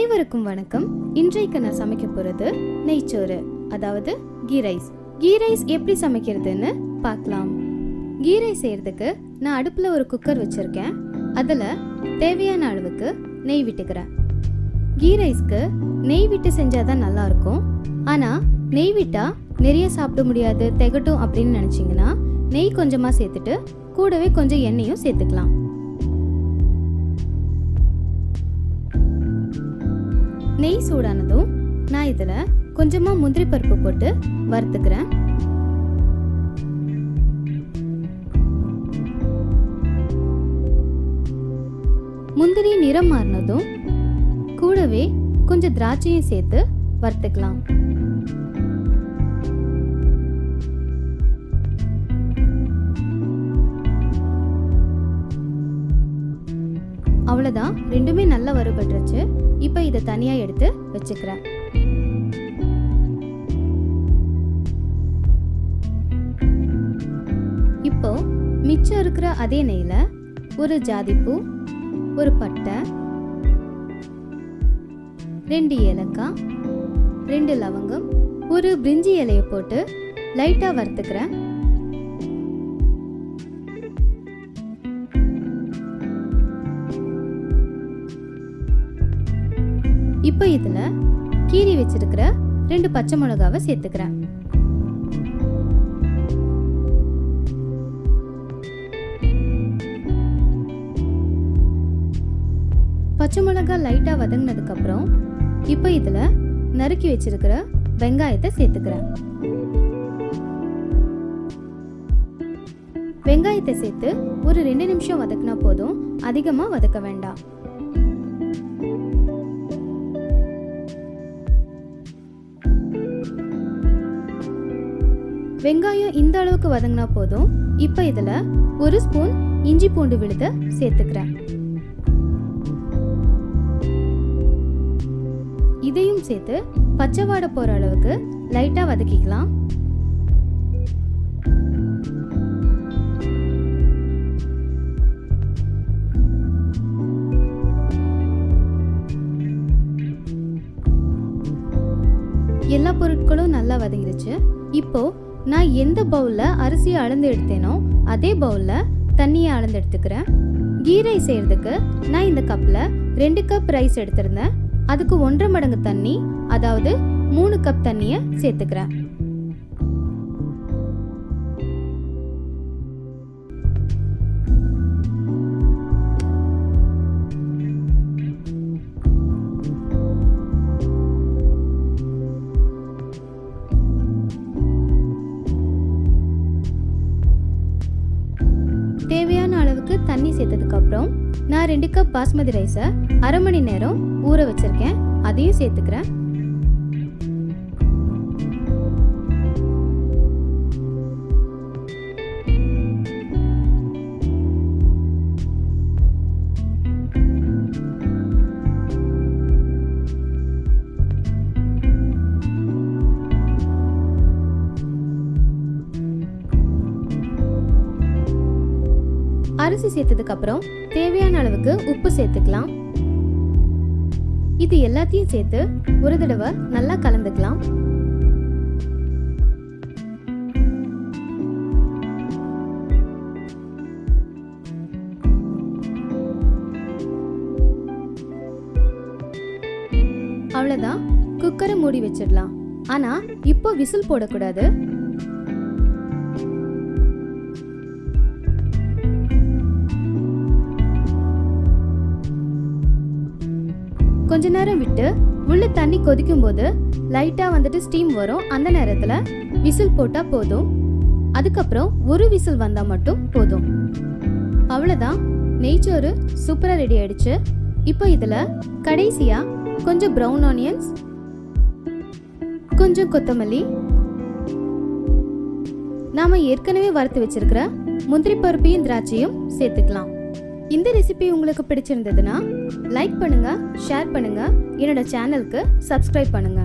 அனைவருக்கும் வணக்கம். இன்றைக்கு நான் சமைக்க போகிறது நெய்ச்சோறு, அதாவது கீ ரைஸ். கீ ரைஸ் எப்படி சமைக்கிறதுன்னு பார்க்கலாம். கீ ரைஸ் செய்யறதுக்கு நான் அடுப்பில் ஒரு குக்கர் வச்சுருக்கேன். அதில் தேவையான அளவுக்கு நெய் விட்டுக்கிறேன். கீ ரைஸ்க்கு நெய் விட்டு செஞ்சால் தான் நல்லாயிருக்கும். ஆனால் நெய் விட்டால் நிறைய சாப்பிட முடியாது, திகட்டும் அப்படின்னு நினச்சிங்கன்னா நெய் கொஞ்சமாக சேர்த்துட்டு கூடவே கொஞ்சம் எண்ணெயும் சேர்த்துக்கலாம். நெய் சூடானதும் நான் இதில் கொஞ்சமாக முந்திரி பருப்பு போட்டு வறுத்துக்கிறேன். முந்திரி நிறம் மாறினதும் கூடவே கொஞ்சம் திராட்சையும் சேர்த்து வறுத்துக்கலாம். அவ்வளோதான், ரெண்டுமே நல்லா வறுபட்டுருச்சு. இப்போ இதை தனியாக எடுத்து வச்சுக்கிறேன். இப்போ மிச்சம் இருக்கிற அதே நெய்யில் ஒரு ஜாதிப்பூ, ஒரு பட்டை, 2 ஏலக்காய், 2 லவங்கம், ஒரு பிரிஞ்சி இலையை போட்டு லைட்டாக வறுத்துக்கிறேன். இப்போ இதில் கீறி வச்சிருக்கிற 2 பச்சை மிளகாவை சேர்த்துக்கிறேன். பச்சை மிளகா லைட்டாக வதங்கினதுக்கப்புறம் இப்போ இதில் நறுக்கி வச்சிருக்கிற வெங்காயத்தை சேர்த்துக்கிறேன். வெங்காயத்தை சேர்த்து ஒரு 2 நிமிஷம் வதக்கினா போதும், அதிகமாக வதக்க வேண்டாம். வெங்காயம் இந்த அளவுக்கு வதங்கினா போதும். இப்போ இதில் 1 ஸ்பூன் இஞ்சி பூண்டு விழுதை சேர்த்துக்கிறேன். இதையும் சேர்த்து பச்சை வாடை போகிற அளவுக்கு லைட்டாக வதக்கிக்கலாம். எல்லா பொருட்களும் நல்லா வதங்கிடுச்சு. இப்போ நான் எந்த பவுலில் அரிசியை அளந்து எடுத்தேனோ அதே பவுலில் தண்ணியை அளந்து எடுத்துக்கிறேன். கீ ரைஸ் செய்கிறதுக்கு நான் இந்த கப்பில் 2 கப் ரைஸ் எடுத்திருந்தேன். அதுக்கு 1.5 மடங்கு தண்ணி, அதாவது 3 கப் தண்ணியை சேர்த்துக்கிறேன். தேவையான அளவுக்கு தண்ணி சேர்த்ததுக்கு அப்புறம் நான் 2 கப் பாஸ்மதி ரைஸை 1/2 மணி நேரம் ஊற வச்சிருக்கேன். அதையும் சேர்த்துக்கிறேன். அரிசி சேர்த்ததுக்கு அப்புறம் தேவையான அளவுக்கு உப்பு சேர்த்துக்கலாம். இது எல்லாத்தையும் சேர்த்து ஒரு தடவை நல்லா கலந்துக்கலாம். அவ்வளவுதான், குக்கரை மூடி வச்சிடலாம். ஆனா இப்போ விசில் போடக்கூடாது. கொஞ்ச நேரம் விட்டு உள்ள தண்ணி கொதிக்கும் போது லைட்டா ஸ்டீம் வரும். அந்த நேரத்துல விசில் போட்டா போதும். அதுக்கப்புறம் ஒரு விசில் வந்தா மட்டும் போதும். அவ்வளவுதான், நெய்ச்சோறு சூப்பரா ரெடி ஆயிடுச்சு. இப்போ இதுல கடைசியா கொஞ்சம் பிரவுன் ஆனியன்ஸ், கொஞ்சம் கொத்தமல்லி, நாம ஏற்கனவே வறுத்து வச்சிருக்கிற முந்திரி பருப்பையும் திராட்சையும் சேர்த்துக்கலாம். இந்த ரெசிபி உங்களுக்கு பிடிச்சிருந்ததுன்னா லைக் பண்ணுங்க, ஷேர் பண்ணுங்க, என்னோட சேனலுக்கு சப்ஸ்கிரைப் பண்ணுங்க.